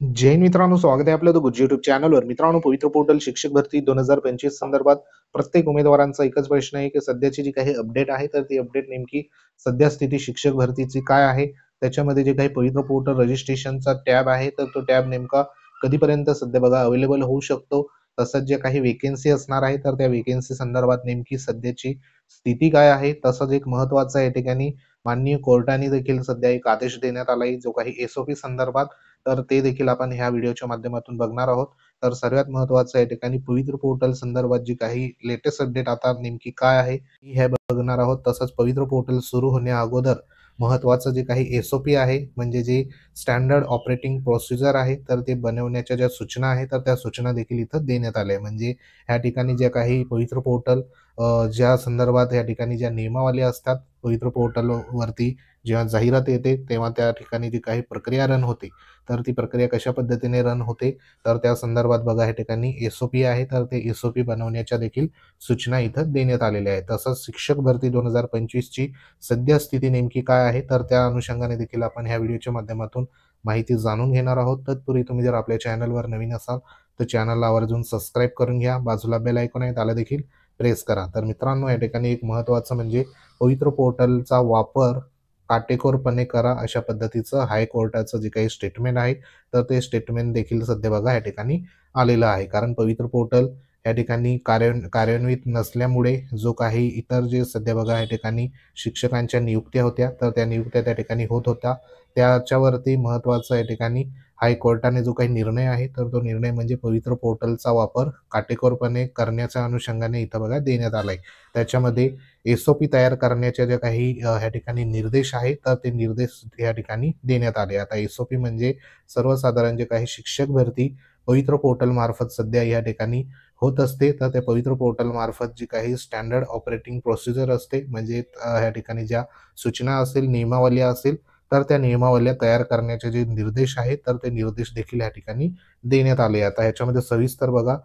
जय हिंद मित्रांनो, स्वागत आहे आपलं द गुज्जी युट्यूब चॅनलवर. मित्रांनो, पवित्र पोर्टल शिक्षक भरती 2025 संदर्भात प्रत्येक उमेदवारांचा एकच प्रश्न आहे की सध्याची जी काही अपडेट आहे तर ती अपडेट नेमकी सध्या स्थिती शिक्षक भरतीची काय आहे. त्याच्यामध्ये जे काही पवित्र पोर्टल रजिस्ट्रेशनचा टॅब आहे तर तो टॅब नेमका कधीपर्यंत सध्या बघा अवेलेबल होऊ शकतो. तसंच जे काही वेकेन्सी असणार आहे तर त्या वेकेन्सी संदर्भात नेमकी सध्याची स्थिती काय आहे. तसंच एक महत्वाचं आहे, या ठिकाणी माननीय कोर्टाने देखील सध्या एक आदेश देण्यात आला आहे जो काही एसओपी संदर्भात, तर ते देखील आपण ह्या व्हिडिओच्या माध्यमातून बघणार आहोत. तर सर्वात महत्त्वाचं या ठिकाणी पवित्र पोर्टल संदर्भात जी काही लेटेस्ट अपडेट आता नेमकी काय आहे हे बघणार आहोत. तसंच पवित्र पोर्टल सुरू होण्या अगोदर महत्त्वाचं जे काही एसओपी आहे, म्हणजे जे स्टँडर्ड ऑपरेटिंग प्रोसिजर आहे, तर ते बनवण्याच्या ज्या सूचना आहेत तर त्या सूचना देखील इथं देण्यात आल्या. म्हणजे ह्या ठिकाणी ज्या काही पवित्र पोर्टल ज्या संदर्भात या ठिकाणी ज्या नियमावली असतात पवित्र पोर्टलवरती, जेव्हा जाहिरात येते तेव्हा त्या ठिकाणी जी काही प्रक्रिया रन होते तर ती प्रक्रिया कशा पद्धतीने रन होते तर त्या संदर्भात बघा या ठिकाणी एसओपी आहे तर ते एसओपी बनवण्याच्या देखील सूचना इथं देण्यात आलेल्या आहेत. तसंच शिक्षक भरती 2025 ची सध्या स्थिती नेमकी काय आहे तर त्या अनुषंगाने देखील आपण ह्या व्हिडिओच्या माध्यमातून माहिती जाणून घेणार आहोत. तत्पूर्वी तुम्ही जर आपल्या चॅनलवर नवीन असाल तर चॅनलला आवर्जून सबस्क्राईब करून घ्या. बाजूला बेल आयकॉन आहे त्याला देखील प्रेस करा. तर मित्रांनो, या ठिकाणी एक महत्त्वाचं म्हणजे पवित्र पोर्टलचा वापर काटेकोरपणे करा अशा पद्धतीचं हायकोर्टाचं जे काही स्टेटमेंट आहे तर ते स्टेटमेंट देखील सध्या बघा या ठिकाणी आलेलं आहे. कारण पवित्र पोर्टल या ठिकाणी कार्यान्वित नसल्यामुळे जो काही इतर जे सध्या बघा या ठिकाणी शिक्षकांच्या नियुक्त्या होत्या तर त्या नियुक्त्या त्या ठिकाणी होत होत्या, त्याच्यावरती महत्त्वाचं या ठिकाणी हायकोर्टाने जो काही निर्णय आहे तर तो निर्णय म्हणजे पवित्र पोर्टलचा वापर काटेकोरपणे करण्याच्या अनुषंगाने इथं बघा देण्यात आलाय. त्याच्यामध्ये एसओपी तयार करण्याच्या ज्या काही ह्या ठिकाणी निर्देश आहेत तर ते निर्देश या ठिकाणी देण्यात आले. आता एसओपी म्हणजे सर्वसाधारण जे काही शिक्षक भरती पवित्र पोर्टल मार्फत सध्या या ठिकाणी होत असते, तर त्या पवित्र पोर्टल मार्फत जी काही स्टँडर्ड ऑपरेटिंग प्रोसिजर असते, म्हणजे ह्या ठिकाणी ज्या सूचना असेल, नियमावल्या असेल तर त्या नियमावल्या तयार करण्याचे जे निर्देश आहेत तर ते निर्देश देखील या ठिकाणी देण्यात आले. आता ह्याच्यामध्ये सविस्तर बघा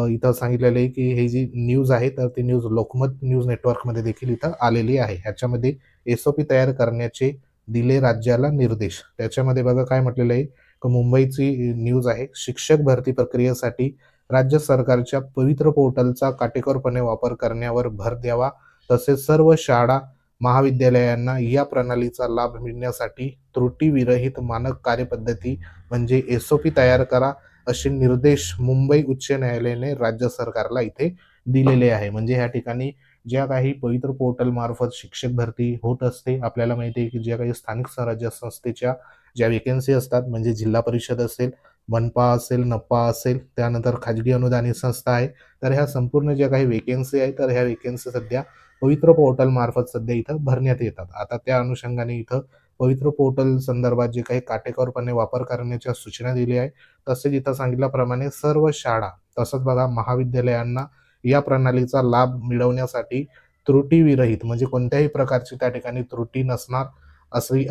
इथं सांगितलेलं आहे की ही जी न्यूज आहे तर ती न्यूज लोकमत न्यूज नेटवर्कमध्ये देखील इथं आलेली आहे. ह्याच्यामध्ये एसओपी तयार करण्याचे दिले राज्याला निर्देश. त्याच्यामध्ये बघा काय म्हटलेलं आहे की मुंबईची न्यूज आहे, शिक्षक भरती प्रक्रियेसाठी राज्य सरकारच्या पवित्र पोर्टलचा काटेकोरपणे वापर करण्यावर भर द्यावा. तसेच सर्व शाळा महाविद्यालयांना या प्रणालीचा लाभ मिळण्यासाठी त्रुटीविरहित मानक कार्यपद्धती म्हणजे एसओपी तयार करा असे निर्देश मुंबई उच्च न्यायालयाने राज्य सरकारला इथे दिलेले आहे. म्हणजे ह्या ठिकाणी ज्या काही पवित्र पोर्टल मार्फत शिक्षक भरती होत असते, आपल्याला माहिती आहे की ज्या काही स्थानिक स्वराज्य संस्थेच्या ज्या वेकेन्सी असतात, म्हणजे जिल्हा परिषद असेल, मनपा असेल, नप्पा असेल, त्यानंतर खाजगी अनुदानित संस्था आहे, तर ह्या संपूर्ण ज्या काही वेकेन्सी आहे तर ह्या वेकेन्सी सध्या पवित्र पोर्टल मार्फत सध्या इथं भरण्यात येतात. आता त्या अनुषंगाने इथं पवित्र पोर्टल संदर्भात जे काही काटेकोरपणे वापर करण्याच्या सूचना दिल्या आहे, तसेच इथं सांगितल्याप्रमाणे सर्व शाळा तसंच बघा महाविद्यालयांना या प्रणालीचा लाभ मिळवण्यासाठी त्रुटीविरहित म्हणजे कोणत्याही प्रकारची त्या ठिकाणी त्रुटी नसणार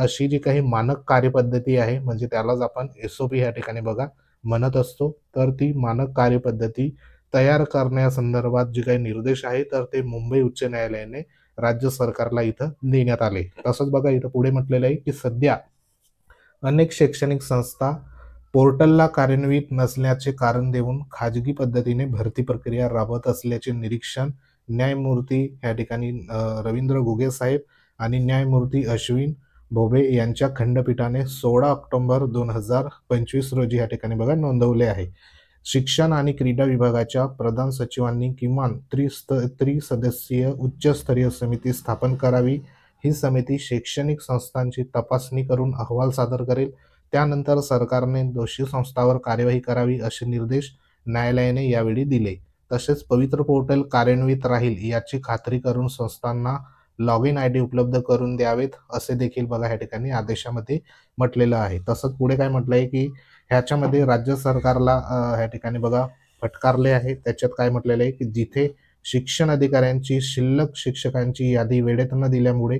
अशी जी काही मानक कार्यपद्धती आहे, म्हणजे त्यालाच आपण एसओपी या ठिकाणी बघा म्हणत असतो, तर ती मानक कार्यपद्धती तयार करण्यासंदर्भात जे काही निर्देश आहे तर ते मुंबई उच्च न्यायालयाने राज्य सरकारला इथं देण्यात आले. तसंच बघा इथं पुढे म्हटलेलं आहे की सध्या अनेक शैक्षणिक संस्था पोर्टलला कार्यान्वित नसल्याचे कारण देऊन खाजगी पद्धतीने भरती प्रक्रिया राबवत असल्याचे निरीक्षण न्यायमूर्ती या ठिकाणी रवींद्र घुगे साहेब आणि न्यायमूर्ती अश्विन भोबे यांच्या खंडपीठाने 16 ऑक्टोबर 2025 रोजी या ठिकाणी बघा नोंदवले आहे. शिक्षण आणि क्रीडा विभागाच्या प्रधान सचिवांनी किमान त्रिसदस्यीय उच्चस्तरीय समिती स्थापन करावी. ही समिती शैक्षणिक संस्थांची तपासणी करून अहवाल सादर करेल. त्यानंतर सरकारने दोषी संस्थांवर कार्यवाही करावी असे निर्देश न्यायालयाने यावेळी दिले. तसेच पवित्र पोर्टल कार्यान्वित राहील याची खात्री करून संस्थांना लॉग इन आयडी उपलब्ध करून द्यावेत असे देखील बघा या ठिकाणी आदेशामध्ये म्हटलेलं आहे. तसंच पुढे काय म्हटलं आहे की ह्याच्यामध्ये राज्य सरकारला ह्या ठिकाणी बघा फटकारले आहे. त्याच्यात काय म्हटलेलं आहे की जिथे शिक्षण अधिकाऱ्यांची शिल्लक शिक्षकांची यादी वेळेत न दिल्यामुळे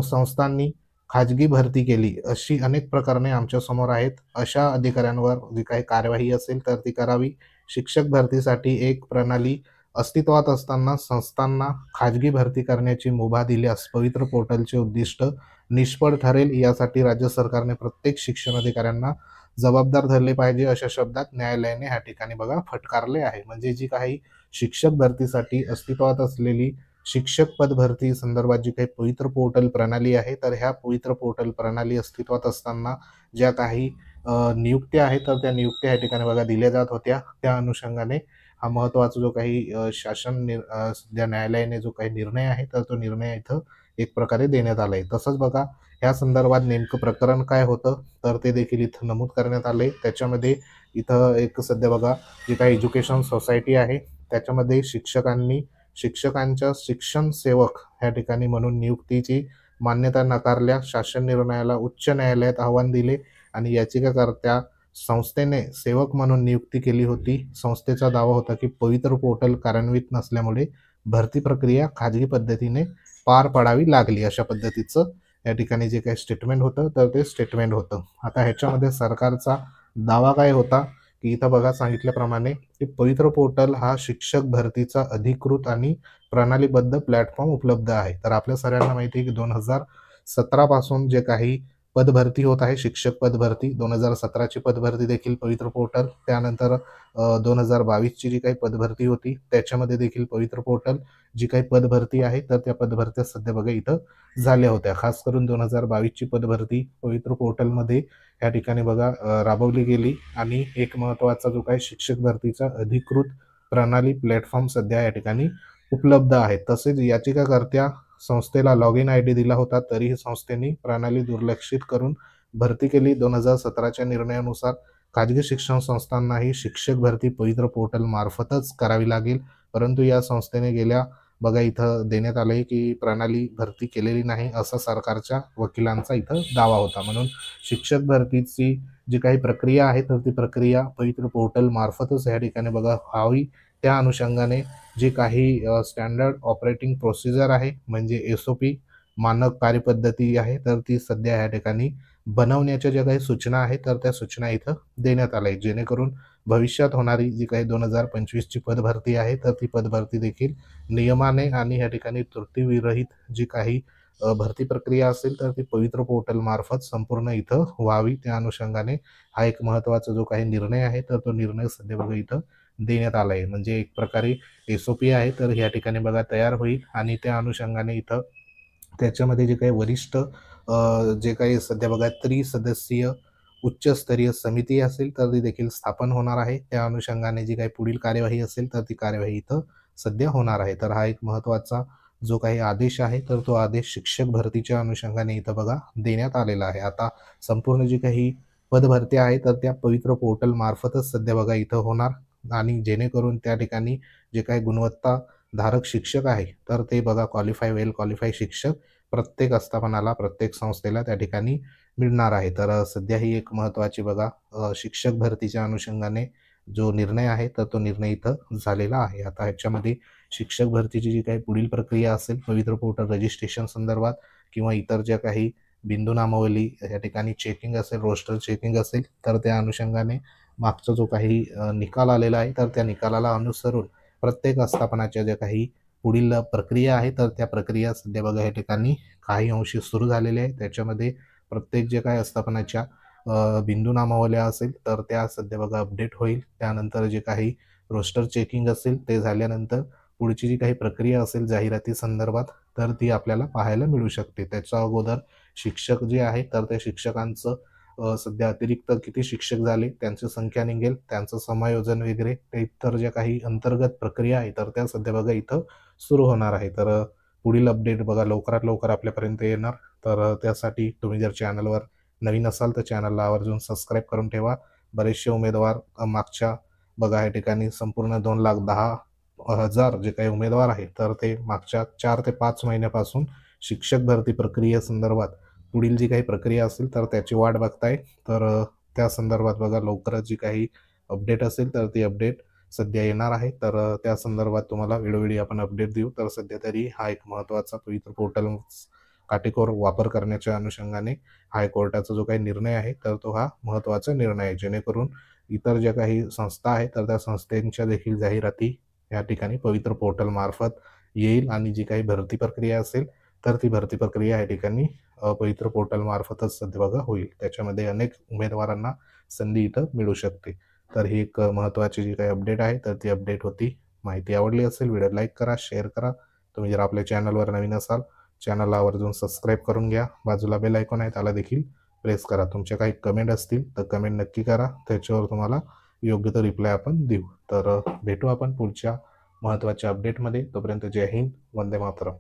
संस्थांनी खाजगी भरती केली अशी अनेक प्रकरणे आमच्या समोर आहेत. अशा अधिकाऱ्यांवर जी काही कार्यवाही असेल तर ती करावी. शिक्षक भरतीसाठी एक प्रणाली अस्तित्वात असताना संस्थांना खाजगी भरती करण्याची मुभा दिल्यास पवित्र पोर्टलचे उद्दिष्ट निष्फळ ठरेल. यासाठी राज्य सरकारने प्रत्येक शिक्षण अधिकाऱ्यांना जबाबदार धरले पाहिजे अशा शब्दात न्यायालयाने ह्या ठिकाणी बघा फटकारले आहे. म्हणजे जी काही शिक्षक भरतीसाठी अस्तित्वात असलेली शिक्षक पद भरती संदर्भात जी काही पवित्र पोर्टल प्रणाली आहे, तर ह्या पवित्र पोर्टल प्रणाली अस्तित्वात असताना ज्या काही नियुक्त्या आहेत, तर त्या नियुक्त्या या ठिकाणी बघा दिल्या जात होत्या. त्या अनुषंगाने हा महत्त्वाचा जो काही सध्या न्यायालयाने जो काही निर्णय आहे, तर तो निर्णय इथं एक प्रकारे देण्यात आला आहे. तसंच बघा ह्या संदर्भात नेमकं प्रकरण काय होतं, तर ते देखील इथं नमूद करण्यात आले. त्याच्यामध्ये इथं एक सध्या बघा जी काही एज्युकेशन सोसायटी आहे, त्याच्यामध्ये शिक्षकांच्या शिक्षण सेवक ह्या ठिकाणी म्हणून नियुक्तीची मान्यता नाकारल्या. शासन निर्णयाला उच्च न्यायालयात आव्हान दिले आणि याचिकाकर्त्या संस्थेने सेवक म्हणून नियुक्ती केली होती. संस्थेचा दावा होता की पवित्र पोर्टल कार्यान्वित नसल्यामुळे भरती प्रक्रिया खाजगी पद्धतीने पार पाडावी लागली. अशा पद्धतीचं या ठिकाणी जे काही स्टेटमेंट होतं, तर ते स्टेटमेंट होतं. आता ह्याच्यामध्ये सरकारचा दावा काय होता, की इथं बघा सांगितल्याप्रमाणे की पवित्र पोर्टल हा शिक्षक भरतीचा अधिकृत आणि प्रणालीबद्ध प्लॅटफॉर्म उपलब्ध आहे. तर आपल्या सगळ्यांना माहिती आहे की 2017 पासून जे काही पदभरती होत आहे, शिक्षक पदभरती 2017ची पदभरती देखील पवित्र पोर्टल, त्यानंतर 2022ची जी काही पदभरती होती त्याच्यामध्ये देखील पवित्र पोर्टल जी काही पदभरती आहे, तर त्या पदभरत्या सध्या बघा इथं झाल्या होत्या. खास करून 2022ची पदभरती पवित्र पोर्टलमध्ये या ठिकाणी बघा राबवली गेली आणि एक महत्त्वाचा जो काही शिक्षक भरतीचा अधिकृत प्रणाली प्लॅटफॉर्म सध्या या ठिकाणी उपलब्ध आहे. तसेच याचिकाकर्त्या संस्थेला लॉग इन ID दिला होता, तरीही संस्थेने प्रणाली दुर्लक्षित करून भरती केली. 2017च्या निर्णयानुसार खाजगी शिक्षण संस्थांनाही शिक्षक भरती पवित्र पोर्टल मार्फतच करावी लागेल. परंतु या संस्थेने गेल्या बघा इथं देण्यात आलंय की प्रणाली भरती केलेली नाही, असा सरकारच्या वकिलांचा इथं दावा होता. म्हणून शिक्षक भरतीची जी काही प्रक्रिया आहे, तर ती प्रक्रिया पवित्र पोर्टल मार्फतच या ठिकाणी बघा व्हावी. त्या अनुषंगाने जे काही स्टँडर्ड ऑपरेटिंग प्रोसिजर आहे, म्हणजे SOP मानक कार्यपद्धती आहे, तर ती सध्या या ठिकाणी बनवण्याच्या ज्या काही सूचना आहेत, तर त्या सूचना इथं देण्यात आल्या आहेत. जेणेकरून भविष्यात होणारी जी काही 2025ची पदभरती आहे, तर ती पदभरती देखील नियमाने आणि या ठिकाणी त्रुटीविरहित जी काही भरती प्रक्रिया असेल, तर ती पवित्र पोर्टल मार्फत संपूर्ण इथं व्हावी. त्या अनुषंगाने हा एक महत्त्वाचा जो काही निर्णय आहे, तर तो निर्णय सध्या बघा इथं देण्यात आला आहे. म्हणजे एक प्रकारे SOP आहे, तर या ठिकाणी बघा तयार होईल आणि त्या अनुषंगाने इथं त्याच्यामध्ये जे काही वरिष्ठ जे काही सध्या बघा त्रिसदस्यीय उच्चस्तरीय समिती असेल, तर ती देखील स्थापन होणार आहे. त्या अनुषंगाने जी काही पुढील कार्यवाही असेल, तर ती कार्यवाही इथं सध्या होणार आहे. तर हा एक महत्त्वाचा जो काही आदेश आहे, तर तो आदेश शिक्षक भरतीच्या अनुषंगाने इथं बघा देण्यात आलेला आहे. आता संपूर्ण जी काही पदभरती आहे, तर त्या पवित्र पोर्टल मार्फतच सध्या बघा इथं होणार आणि जेणेकरून त्या ठिकाणी जे काही गुणवत्ताधारक शिक्षक आहे, तर ते बघा वेल क्वालिफाय शिक्षक प्रत्येक आस्थापनाला, प्रत्येक संस्थेला त्या ठिकाणी मिळणार आहे. तर सध्या ही एक महत्त्वाची बघा शिक्षक भरतीच्या अनुषंगाने जो निर्णय आहे, तर तो निर्णय इथं झालेला आहे. आता ह्याच्यामध्ये शिक्षक भरतीची जी काही पुढील प्रक्रिया असेल, पवित्र पोर्टल रजिस्ट्रेशन संदर्भात किंवा इतर ज्या काही बिंदू नामावली या ठिकाणी चेकिंग असेल, रोस्टर चेकिंग असेल, तर त्या अनुषंगाने मागचा जो काही निकाल आलेला आहे, तर त्या निकालाला अनुसरून प्रत्येक आस्थापनाच्या ज्या काही पुढील प्रक्रिया आहे, तर त्या प्रक्रिया सध्या बघा या ठिकाणी काही अंशी सुरू झालेल्या आहे. त्याच्यामध्ये प्रत्येक जे काही आस्थापनाच्या बिंदू नामावल्या असेल, तर त्या सध्या बघा अपडेट होईल. त्यानंतर जे काही रोस्टर चेकिंग असेल, ते झाल्यानंतर पुढची जी काही प्रक्रिया असेल जाहिराती संदर्भात, तर ती आपल्याला पाहायला मिळू शकते. त्याच्या अगोदर शिक्षक जे आहे, तर त्या शिक्षकांचं सध्या अतिरिक्त किती शिक्षक झाले, त्यांची संख्या निघेल, त्यांचं समायोजन वगैरे, ते इतर ज्या काही अंतर्गत प्रक्रिया आहे, तर त्या सध्या बघा इथं सुरू होणार आहे. तर पुढील अपडेट बघा लवकरात लवकर आपल्यापर्यंत येणार. तर त्यासाठी तुम्ही जर चॅनलवर नवीन असाल, तर चॅनलला आवर्जून सबस्क्राईब करून ठेवा. बरेचसे उमेदवार मागच्या बघा या ठिकाणी संपूर्ण 2,10,000 जे काही उमेदवार आहे, तर ते मागच्या 4 ते 5 महिन्यापासून शिक्षक भरती प्रक्रियेसंदर्भात पुढील जी काही प्रक्रिया असेल, तर त्याची वाट बघताय. तर त्या संदर्भात बघा लवकरच जी काही अपडेट असेल, तर ती अपडेट सध्या येणार आहे. तर त्या संदर्भात तुम्हाला वेळोवेळी आपण अपडेट देऊ. तर सध्या तरी हा एक महत्त्वाचा पवित्र पोर्टल काटेकोर वापर करण्याच्या अनुषंगाने हायकोर्टाचा जो काही निर्णय आहे, तर तो हा महत्त्वाचा निर्णय आहे. जेणेकरून इतर ज्या काही संस्था आहेत, तर त्या संस्थेच्या देखील जाहिराती या ठिकाणी पवित्र पोर्टल मार्फत येईल आणि जी काही भरती प्रक्रिया असेल, तर ती भरती प्रक्रिया या ठिकाणी पवित्र पोर्टल मार्फतच सध्या बघा होईल. त्याच्यामध्ये अनेक उमेदवारांना संधी इथं मिळू शकते. तर ही एक महत्त्वाची जी काही अपडेट आहे तर ती अपडेट होती. माहिती आवडली असेल व्हिडिओ लाईक करा, शेअर करा. तुम्ही जर आपल्या चॅनलवर नवीन असाल चॅनलला आवर्जून सबस्क्राईब करून घ्या. बाजूला बेल आयकॉन आहे त्याला देखील प्रेस करा. तुमच्या काही कमेंट असतील तर कमेंट नक्की करा. त्याच्यावर तुम्हाला योग्य तो रिप्लाय आपण देऊ. तर भेटू आपण पुढच्या महत्त्वाच्या अपडेटमध्ये. तोपर्यंत जय हिंद, वंदे मातरम.